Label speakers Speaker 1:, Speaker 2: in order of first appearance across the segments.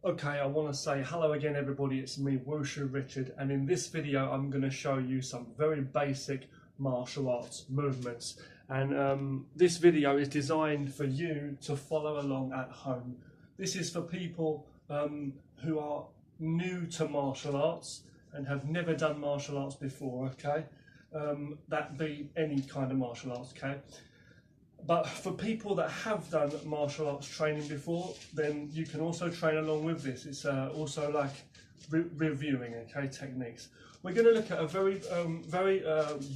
Speaker 1: Okay, I want to say hello again everybody, it's me Wushurichard, and in this video I'm going to show you some very basic martial arts movements, and this video is designed for you to follow along at home. This is for people who are new to martial arts and have never done martial arts before, okay? That be any kind of martial arts, okay? But for people that have done martial arts training before, then you can also train along with this. It's also like reviewing, okay, techniques. We're going to look at a very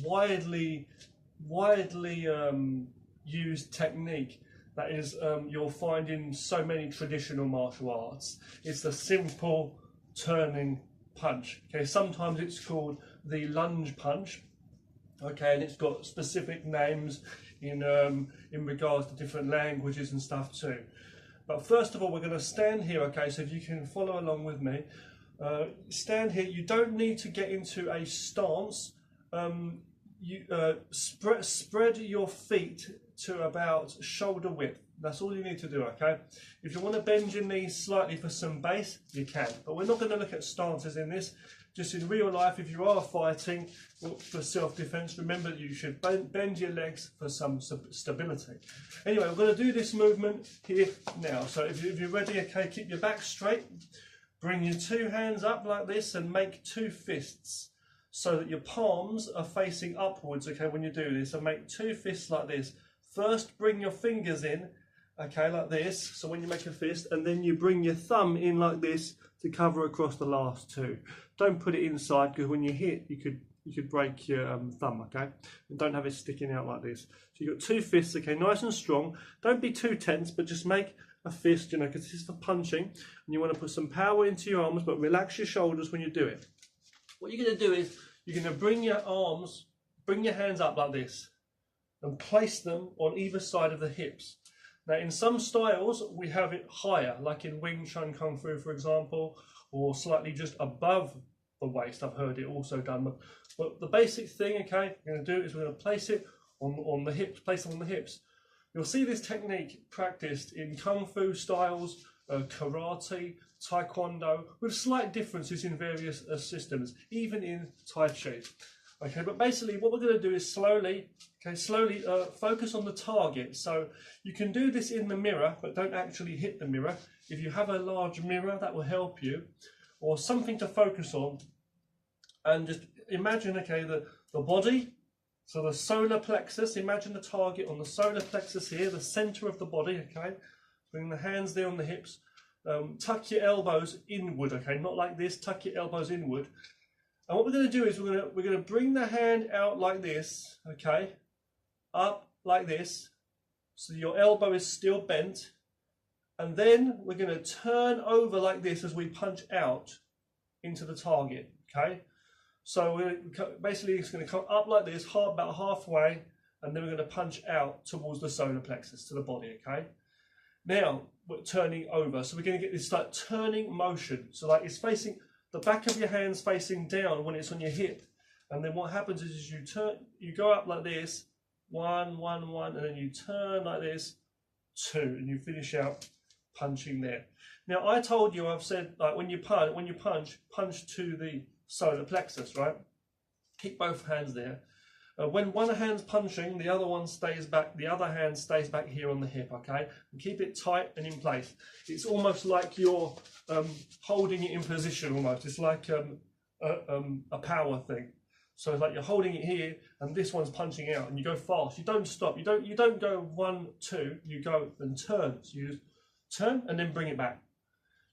Speaker 1: widely used technique that is you'll find in so many traditional martial arts. It's the simple turning punch. Okay, sometimes it's called the lunge punch. Okay, and it's got specific names in regards to different languages and stuff too. But first of all, we're going to stand here, okay, so if you can follow along with me. Stand here. You don't need to get into a stance. Spread your feet to about shoulder width. That's all you need to do, okay? If you want to bend your knees slightly for some base, you can. But we're not going to look at stances in this. Just in real life, if you are fighting for self-defense, remember that you should bend your legs for some stability. Anyway, we're going to do this movement here now. So if you're ready, okay, keep your back straight. Bring your two hands up like this and make two fists so that your palms are facing upwards, okay, when you do this. So make two fists like this. First, bring your fingers in, okay, like this. So when you make a fist, and then you bring your thumb in like this to cover across the last two. Don't put it inside, because when you hit, you could break your thumb, okay? And don't have it sticking out like this. So you've got two fists, okay, nice and strong. Don't be too tense, but just make a fist, you know, because this is for punching. And you want to put some power into your arms, but relax your shoulders when you do it. What you're going to do is, you're going to bring your hands up like this, and place them on either side of the hips. Now, in some styles, we have it higher, like in Wing Chun Kung Fu, for example, or slightly just above the waist. I've heard it also done. But the basic thing, okay, we're going to do is we're going to place it on the hips, place them on the hips. You'll see this technique practiced in Kung Fu styles, karate, taekwondo, with slight differences in various systems, even in Tai Chi. Okay, but basically what we're going to do is slowly focus on the target. So you can do this in the mirror, but don't actually hit the mirror. If you have a large mirror, that will help you, or something to focus on. And just imagine, okay, the body, so the solar plexus, imagine the target on the solar plexus here, the center of the body, okay? Bring the hands there on the hips. Tuck your elbows inward, okay, not like this, tuck your elbows inward. And what we're going to do is we're going to bring the hand out like this, okay, up like this, so your elbow is still bent, and then we're going to turn over like this as we punch out into the target, okay. So basically it's going to come up like this, about halfway, and then we're going to punch out towards the solar plexus, to the body, okay. Now we're turning over, so we're going to get this like turning motion, so like it's facing. The back of your hand's facing down when it's on your hip, and then what happens is you go up like this, one, and then you turn like this, two, and you finish out punching there. Now I told you, I've said, like when you punch to the solar plexus, right? Keep both hands there. When one hand's punching, the other one stays back. The other hand stays back here on the hip, okay? And keep it tight and in place. It's almost like you're holding it in position. Almost, it's like a power thing. So it's like you're holding it here, and this one's punching out, and you go fast. You don't stop. You don't go 1, 2. You go and turn. So you turn and then bring it back.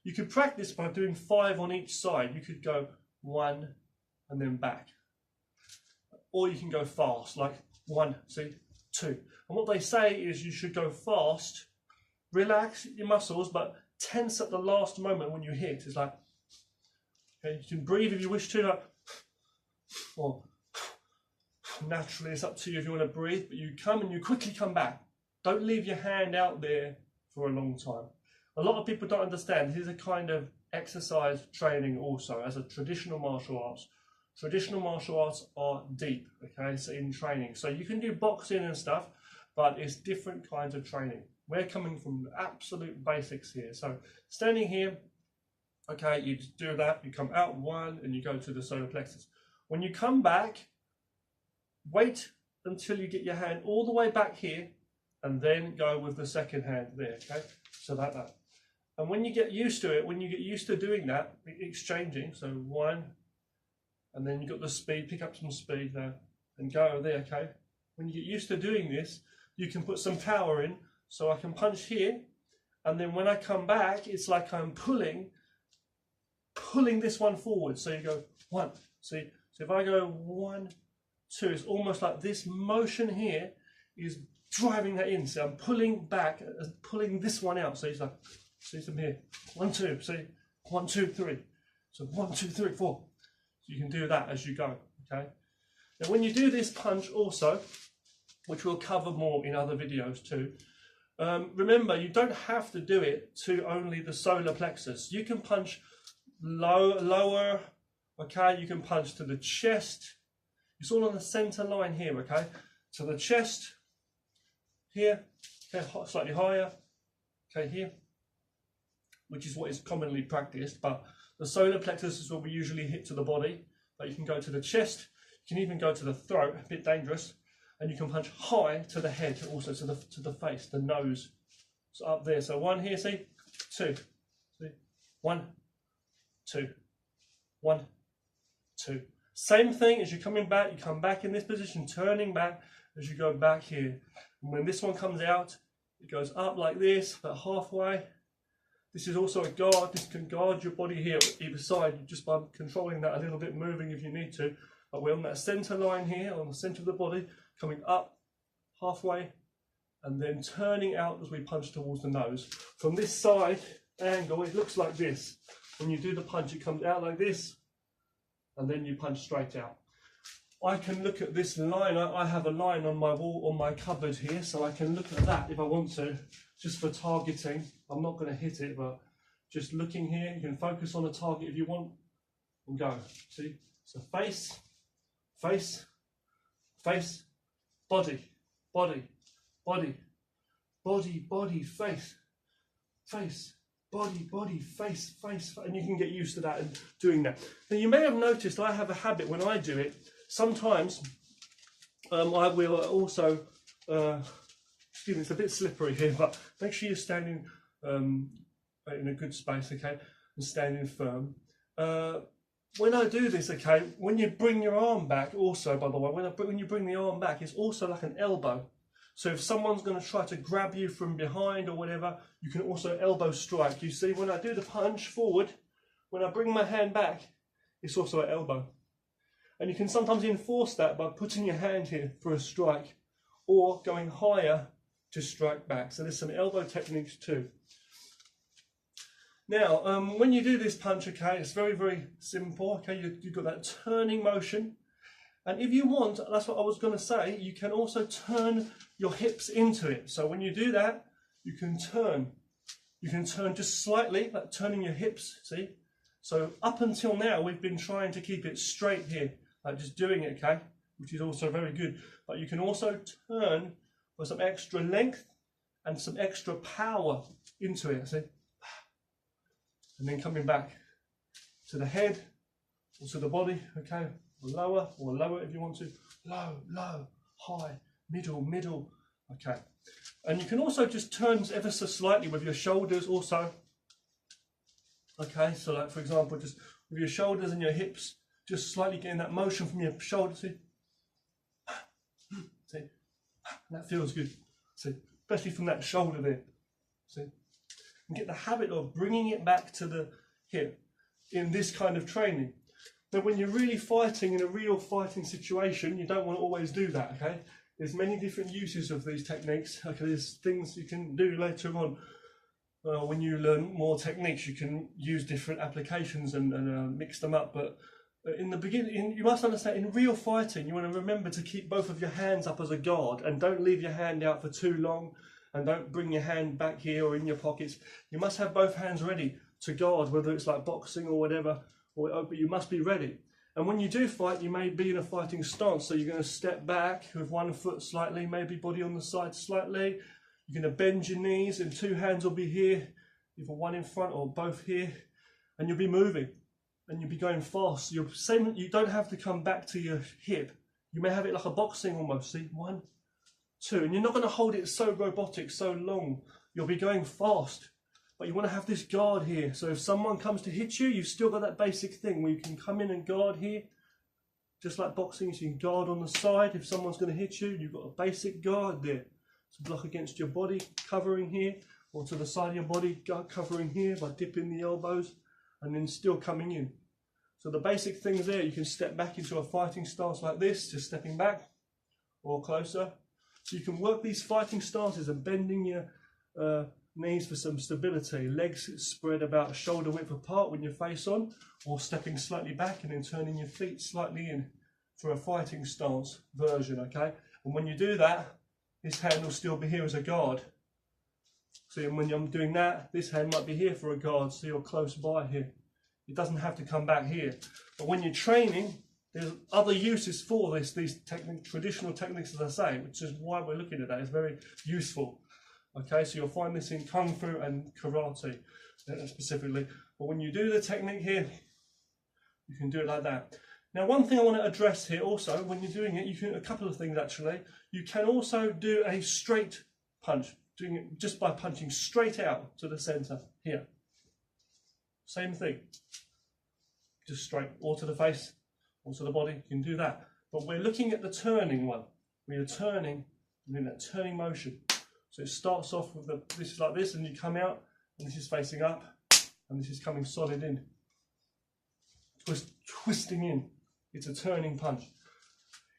Speaker 1: You could practice by doing 5 on each side. You could go 1 and then back. Or you can go fast, like 1, see, 2. And what they say is you should go fast, relax your muscles, but tense at the last moment when you hit. It's like, okay, you can breathe if you wish to, like, or naturally it's up to you if you want to breathe, but you come and you quickly come back. Don't leave your hand out there for a long time. A lot of people don't understand this is a kind of exercise training also as a traditional martial arts. Traditional martial arts are deep, okay, so in training. So you can do boxing and stuff, but it's different kinds of training. We're coming from absolute basics here. So standing here, Okay, you just do that, you come out one and you go to the solar plexus. When you come back, wait until you get your hand all the way back here and then go with the second hand there, okay? So that. And when you get used to it, when you get used to doing that, exchanging, so one, and then you got the speed, pick up some speed now and go there, okay? When you get used to doing this, you can put some power in, so I can punch here, and then when I come back, it's like I'm pulling this one forward. So you go one, see? So if I go 1, 2, it's almost like this motion here is driving that in. So I'm pulling back, pulling this one out. So it's like, see some here, 1, 2, see, 1, 2, 3. So 1, 2, 3, 4. So you can do that as you go, okay? Now when you do this punch also, which we'll cover more in other videos too, remember you don't have to do it to only the solar plexus. You can punch lower, okay? You can punch to the chest. It's all on the center line here, okay? To the chest, here, okay, slightly higher, okay, here, which is what is commonly practiced, but the solar plexus is where we usually hit to the body, but you can go to the chest, you can even go to the throat, a bit dangerous, and you can punch high to the head, also to the face, the nose. So up there, so 1 here, see, 2, see, 1, 2, 1, 2. Same thing as you're coming back, you come back in this position, turning back as you go back here. And when this one comes out, it goes up like this, about halfway. This is also a guard, this can guard your body here either side, just by controlling that a little bit, moving if you need to. But we're on that center line here, on the center of the body, coming up halfway, and then turning out as we punch towards the nose. From this side angle, it looks like this. When you do the punch, it comes out like this, and then you punch straight out. I can look at this line. I have a line on my wall, on my cupboard here, so I can look at that if I want to, just for targeting. I'm not going to hit it, but just looking here, you can focus on a target if you want, and go. See? So face, face, face, body, body, body, body, body, face, face, body, body, face, face, and you can get used to that and doing that. Now you may have noticed I have a habit when I do it. Sometimes I will also, excuse me, it's a bit slippery here, but make sure you're standing in a good space, okay, and standing firm. When I do this, okay, when you bring your arm back, also, by the way, when you bring the arm back, it's also like an elbow. So if someone's going to try to grab you from behind or whatever, you can also elbow strike. You see, when I do the punch forward, when I bring my hand back, it's also an elbow. And you can sometimes enforce that by putting your hand here for a strike or going higher to strike back. So there's some elbow techniques too. Now, when you do this punch, okay, it's very, very simple. Okay, you've got that turning motion. And if you want, that's what I was going to say, you can also turn your hips into it. So when you do that, you can turn. You can turn just slightly, like turning your hips, see? So up until now, we've been trying to keep it straight here, like just doing it, okay? Which is also very good. But you can also turn for some extra length and some extra power into it, see? And then coming back to the head or to the body, okay? Or lower if you want to. Low, low, high, middle, middle, okay? And you can also just turn ever so slightly with your shoulders also. Okay, so like for example, just with your shoulders and your hips, just slightly getting that motion from your shoulders, see? See? That feels good, see? Especially from that shoulder there, see? And get the habit of bringing it back to the hip in this kind of training. Now when you're really fighting in a real fighting situation, you don't want to always do that, okay? There's many different uses of these techniques. Okay, there's things you can do later on. When you learn more techniques, you can use different applications and mix them up. But in the beginning, you must understand, in real fighting, you want to remember to keep both of your hands up as a guard and don't leave your hand out for too long and don't bring your hand back here or in your pockets. You must have both hands ready to guard, whether it's like boxing or whatever, but you must be ready. And when you do fight, you may be in a fighting stance. So you're going to step back with one foot slightly, maybe body on the side slightly. You're going to bend your knees and two hands will be here, either one in front or both here. and you'll be moving, and you'll be going fast. So you don't have to come back to your hip. You may have it like a boxing almost. See, 1, 2, and you're not going to hold it so robotic, so long. You'll be going fast, but you want to have this guard here. So if someone comes to hit you, you've still got that basic thing where you can come in and guard here, just like boxing. So you can guard on the side. If someone's going to hit you, you've got a basic guard there to block against your body, covering here, or to the side of your body, covering here by dipping the elbows, and then still coming in. So the basic things there, you can step back into a fighting stance like this, just stepping back or closer. So you can work these fighting stances and bending your knees for some stability. Legs spread about shoulder width apart when you're face on, or stepping slightly back and then turning your feet slightly in for a fighting stance version, okay? And when you do that, this hand will still be here as a guard. See, and when I'm doing that, this hand might be here for a guard, so you're close by here. It doesn't have to come back here. But when you're training, there's other uses for this, these traditional techniques, as I say, which is why we're looking at that. It's very useful. Okay, so you'll find this in Kung Fu and Karate specifically. But when you do the technique here, you can do it like that. Now, one thing I want to address here also, when you're doing it, you can, a couple of things actually. You can also do a straight punch, doing it just by punching straight out to the center here. Same thing, just straight, or to the face, or to the body, you can do that. But we're looking at the turning one. We are turning, and in that turning motion. So it starts off with this is like this, and you come out, and this is facing up, and this is coming solid in. Twisting in. It's a turning punch.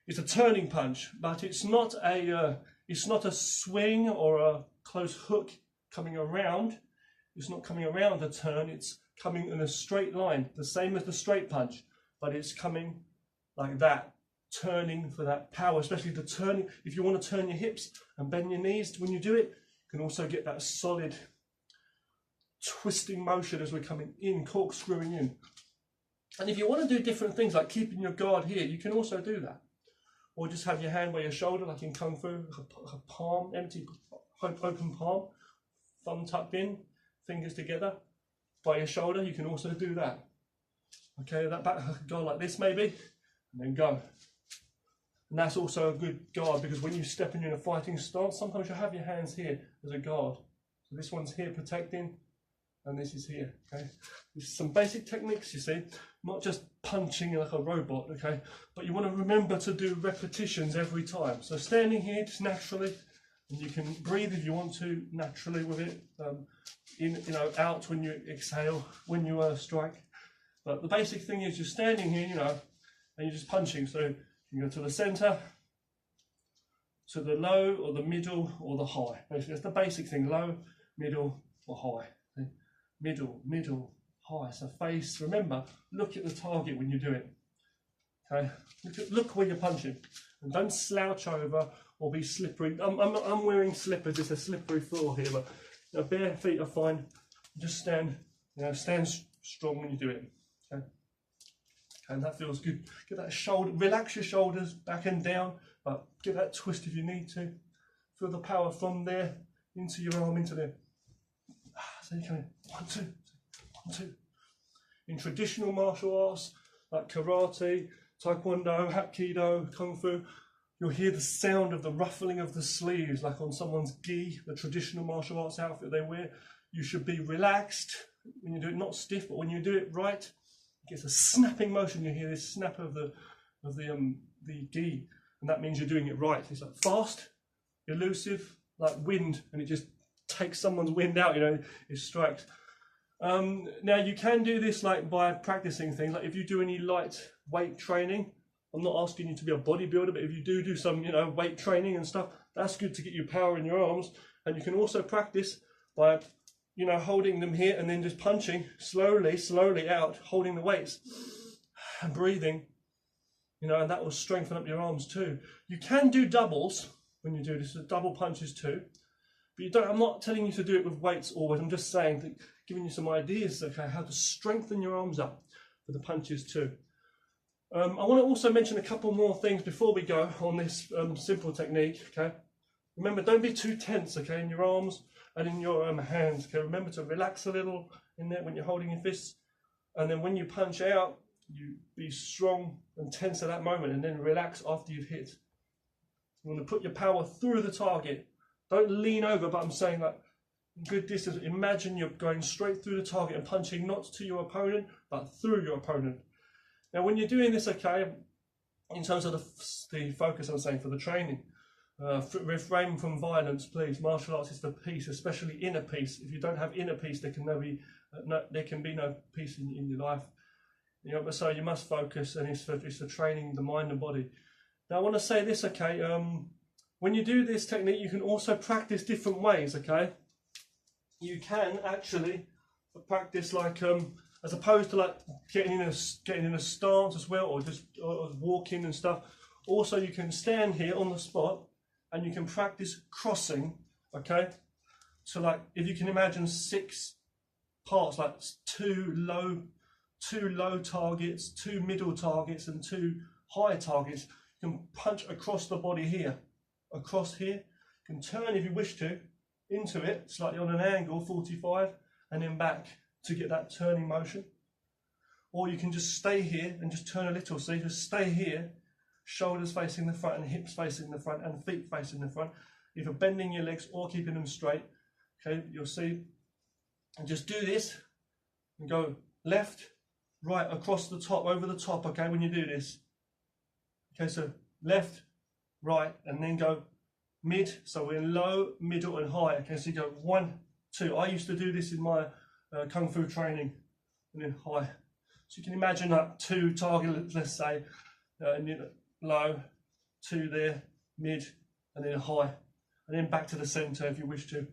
Speaker 1: It's a turning punch, but it's not a swing or a close hook coming around. It's not coming around a turn, it's coming in a straight line, the same as the straight punch, but it's coming like that, turning for that power, especially the turning. If you want to turn your hips and bend your knees when you do it, you can also get that solid twisting motion as we're coming in, corkscrewing in. And if you want to do different things like keeping your guard here, you can also do that. Or just have your hand by your shoulder, like in Kung Fu, a palm, empty, open palm, thumb tucked in, fingers together by your shoulder. You can also do that. Okay, that back go like this maybe, and then go. And that's also a good guard, because when you step in a fighting stance, sometimes you'll have your hands here as a guard. So this one's here protecting, and this is here. Okay, this is some basic techniques, you see, not just punching like a robot. Okay, but you want to remember to do repetitions every time. So standing here just naturally, and you can breathe if you want to naturally with it. In, out when you exhale, when you strike. But the basic thing is you're standing here, and you're just punching. So you go to the center, to the low, or the middle, or the high. Basically, that's the basic thing: low, middle, or high. Okay? Middle, middle, high. So face. Remember, look at the target when you do it. Okay, look where you're punching, and don't slouch over or be slippery. I'm wearing slippers. It's a slippery floor here, but bare feet are fine. Just stand, stand strong when you do it. Okay, and that feels good. Get that shoulder, relax your shoulders back and down, but give that twist if you need to. Feel the power from there into your arm, into there. So you come in, 1, 2, 1, 2. In traditional martial arts like karate, taekwondo, hapkido, kung fu, you'll hear the sound of the ruffling of the sleeves, like on someone's gi, the traditional martial arts outfit they wear. You should be relaxed when you do it, not stiff, but when you do it right, it gets a snapping motion. You hear this snap of the gi, and that means you're doing it right. It's like fast, elusive, like wind, and it just takes someone's wind out. It strikes. Now you can do this like by practicing things. Like if you do any light weight training. I'm not asking you to be a bodybuilder, but if you do some, weight training and stuff, that's good to get you power in your arms. And you can also practice by, holding them here and then just punching slowly out, holding the weights and breathing, and that will strengthen up your arms too. You can do doubles when you do this, so double punches too. But I'm not telling you to do it with weights always. I'm just saying that, giving you some ideas, okay, how to strengthen your arms up for the punches too. I want to also mention a couple more things before we go on this simple technique. Okay, remember, don't be too tense. Okay, in your arms and in your hands. Okay, remember to relax a little in there when you're holding your fists. And then when you punch out, you be strong and tense at that moment, and then relax after you've hit. You want to put your power through the target. Don't lean over, but I'm saying like good distance. Imagine you're going straight through the target and punching not to your opponent, but through your opponent. Now, when you're doing this, okay, in terms of the focus, I'm saying for the training, refrain from violence, please. Martial arts is for peace, especially inner peace. If you don't have inner peace, there can be no peace in your life. You know, so you must focus, and it's for training the mind and body. Now, I want to say this, okay. When you do this technique, you can also practice different ways, okay. You can actually practice like as opposed to like getting in a stance as well, or just walking and stuff. Also, you can stand here on the spot and you can practice crossing, okay. So like if you can imagine 6 parts, like two low targets, 2 middle targets, and 2 high targets. You can punch across the body here, across here. You can turn if you wish to into it, slightly on an angle, 45, and then back to get that turning motion. Or you can just stay here and just turn a little. So you just stay here, shoulders facing the front and hips facing the front and feet facing the front, either bending your legs or keeping them straight. Okay, you'll see. And just do this and go left, right, across the top, over the top, okay, when you do this. Okay, so left, right, and then go mid, so we're in low, middle, and high. Okay, so you go 1, 2. I used to do this in my Kung Fu training, and then high. So you can imagine like 2 targets, let's say, and then low, 2 there, mid, and then high. And then back to the center if you wish to.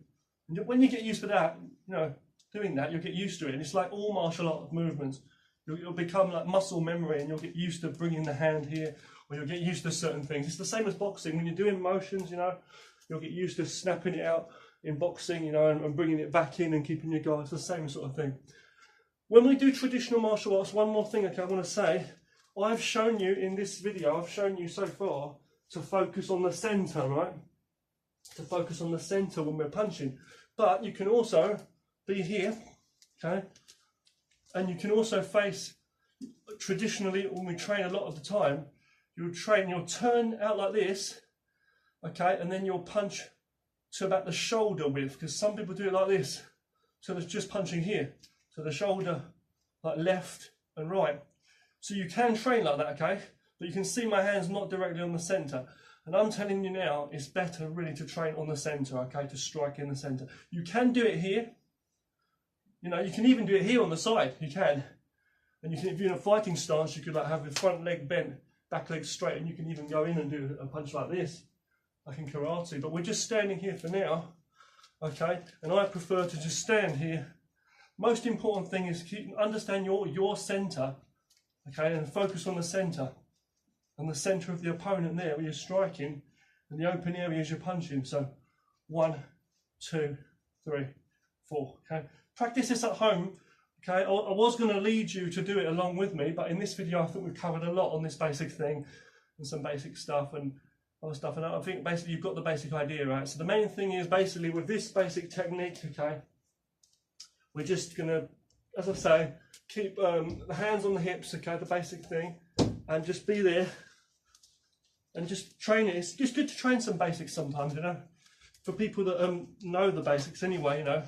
Speaker 1: And when you get used to that, you know, doing that, you'll get used to it. And it's like all martial art movements. You'll become like muscle memory, and you'll get used to bringing the hand here, or you'll get used to certain things. It's the same as boxing. When you're doing motions, you know, you'll get used to snapping it out in boxing, you know, and bringing it back in and keeping your guard. It's the same sort of thing. When we do traditional martial arts, one more thing, okay, I want to say, I've shown you in this video, I've shown you so far to focus on the center, right? To focus on the center when we're punching. But you can also be here, okay? And you can also face, traditionally, when we train a lot of the time, you'll turn out like this, okay? And then you'll punch to about the shoulder width, because some people do it like this. So there's just punching here. So the shoulder, like left and right. So you can train like that, okay? But you can see my hands not directly on the center. And I'm telling you now, it's better really to train on the center, okay? To strike in the center. You can do it here. You know, you can even do it here on the side, you can. And you can, if you're in a fighting stance, you could like have your front leg bent, back leg straight, and you can even go in and do a punch like this, like in karate. But we're just standing here for now, okay? And I prefer to just stand here. Most important thing is understand your center, okay? And focus on the center. And the center of the opponent there where you're striking, and the open areas you're punching. So 1, 2, 3, 4, okay? Practice this at home, okay? I was going to lead you to do it along with me, but in this video I think we've covered a lot on this basic thing and some basic stuff and other stuff, and I think basically you've got the basic idea, right? So the main thing is basically with this basic technique, okay, we're just going to, as I say, keep the hands on the hips, okay, the basic thing, and just be there and just train it. It's just good to train some basics sometimes, you know, for people that know the basics anyway, you know.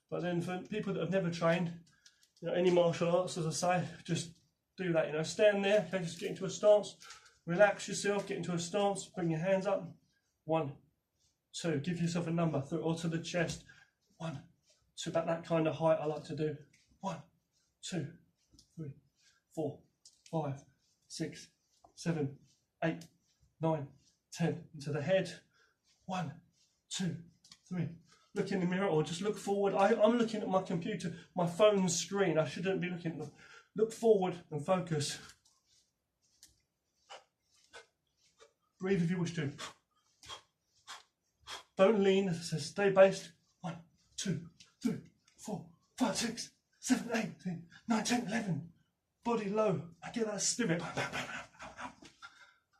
Speaker 1: But then for people that have never trained, you know, any martial arts, as I say, just do that, you know, stand there, okay, just get into a stance, relax yourself, get into a stance, bring your hands up, 1, 2, give yourself a number, or to the chest, 1, 2, about that kind of height I like to do, 1, 2, 3, 4, 5, 6, 7, 8, 9, 10, into the head, 1, 2, 3, look in the mirror or just look forward. I'm looking at my computer, my phone's screen. I shouldn't be looking at them. Look forward and focus. Breathe if you wish to. Don't lean, so stay based. 1, 2, 3, 4, 5, 6, 7, 8, 9, 10, 11. Body low. I get that spirit.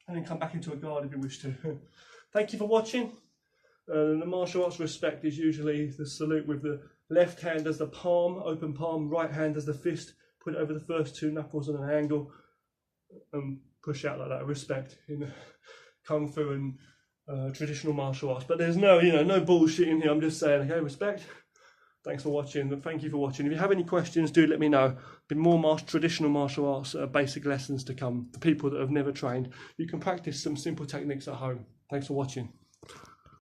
Speaker 1: And then come back into a guard if you wish to. Thank you for watching. The martial arts respect is usually the salute with the left hand as the palm, open palm, right hand as the fist, put it over the first 2 knuckles on an angle, and push out like that. Respect in kung fu and traditional martial arts. But there's no, no bullshit in here. I'm just saying, okay, respect. Thanks for watching. Thank you for watching. If you have any questions, do let me know. Be more traditional martial arts basic lessons to come for people that have never trained. You can practice some simple techniques at home. Thanks for watching.